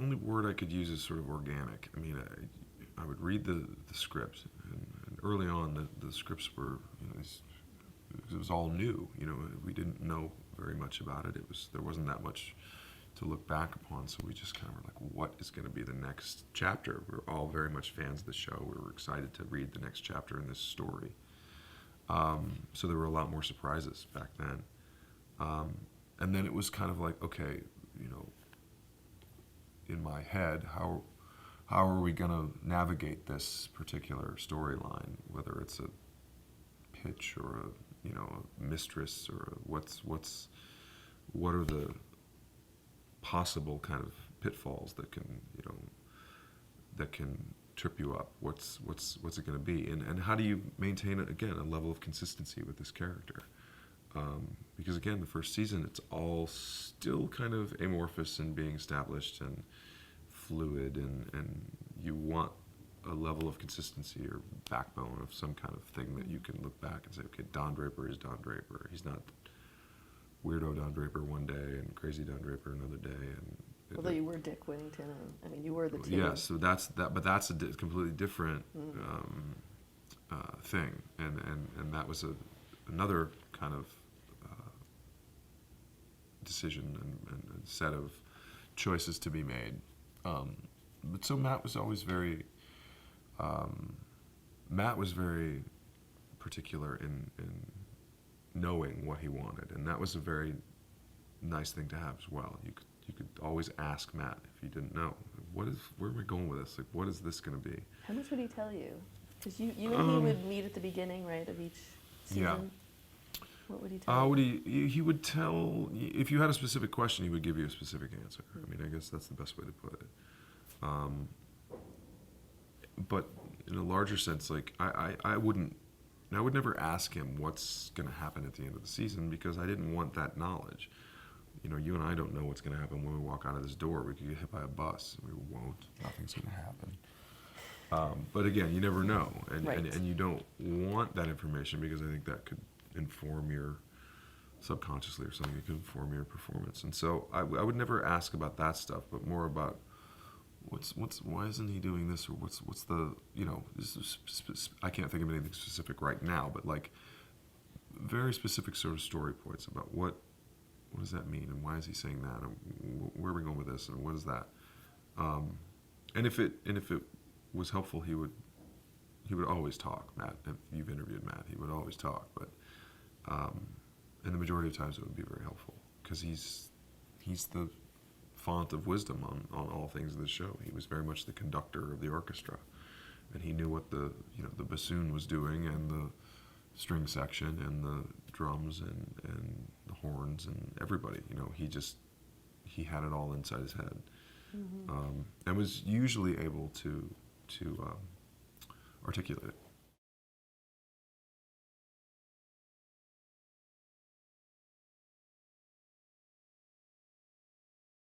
only word I could use is sort of organic. I mean, I would read the script, and early on the scripts were, it was all new. We didn't know very much about it. There wasn't that much to look back upon, so we just kind of were like, what is going to be the next chapter? We were all very much fans of the show. We were excited to read the next chapter in this story. So there were a lot more surprises back then. And then it was kind of like, okay, in my head, how are we going to navigate this particular storyline, whether it's a pitch or a mistress, or what are the possible kind of pitfalls that can trip you up? What's it going to be, and how do you maintain again a level of consistency with this character? Because again, the first season, it's all still kind of amorphous and being established and fluid, and you want a level of consistency or backbone of some kind of thing that you can look back and say, okay, Don Draper is Don Draper. He's not weirdo Don Draper one day and crazy Don Draper another day. And although you were Dick Whittington, you were the two. Yeah, so that's that, but that's a completely different thing, and that was another kind of decision and set of choices to be made. But so Matt was always very particular in knowing what he wanted, and that was a very nice thing to have as well. You could always ask Matt if you didn't know, where are we going with this? Like, what is this going to be? How much would he tell you? Because you and he would meet at the beginning, right, of each season. Yeah. What would he tell you? He would tell, if you had a specific question, he would give you a specific answer. I mean, I guess that's the best way to put it. But in a larger sense, like, I would never ask him what's going to happen at the end of the season, because I didn't want that knowledge. You and I don't know what's going to happen when we walk out of this door. We could get hit by a bus. We won't. Nothing's going to happen. But again, you never know. And you don't want that information, because I think that could inform your subconsciously or something. It could inform your performance. And so I would never ask about that stuff, but more about why isn't he doing this, or what's the, I can't think of anything specific right now, but like very specific sort of story points about what does that mean, and why is he saying that, and where are we going with this, and what is that? And if it was helpful, he would always talk. Matt, if you've interviewed Matt, he would always talk, but and the majority of times it would be very helpful, because he's the font of wisdom on all things of the show. He was very much the conductor of the orchestra, and he knew what the bassoon was doing, and the string section, and the drums, and the horns, and everybody. He had it all inside his head, and was usually able to articulate it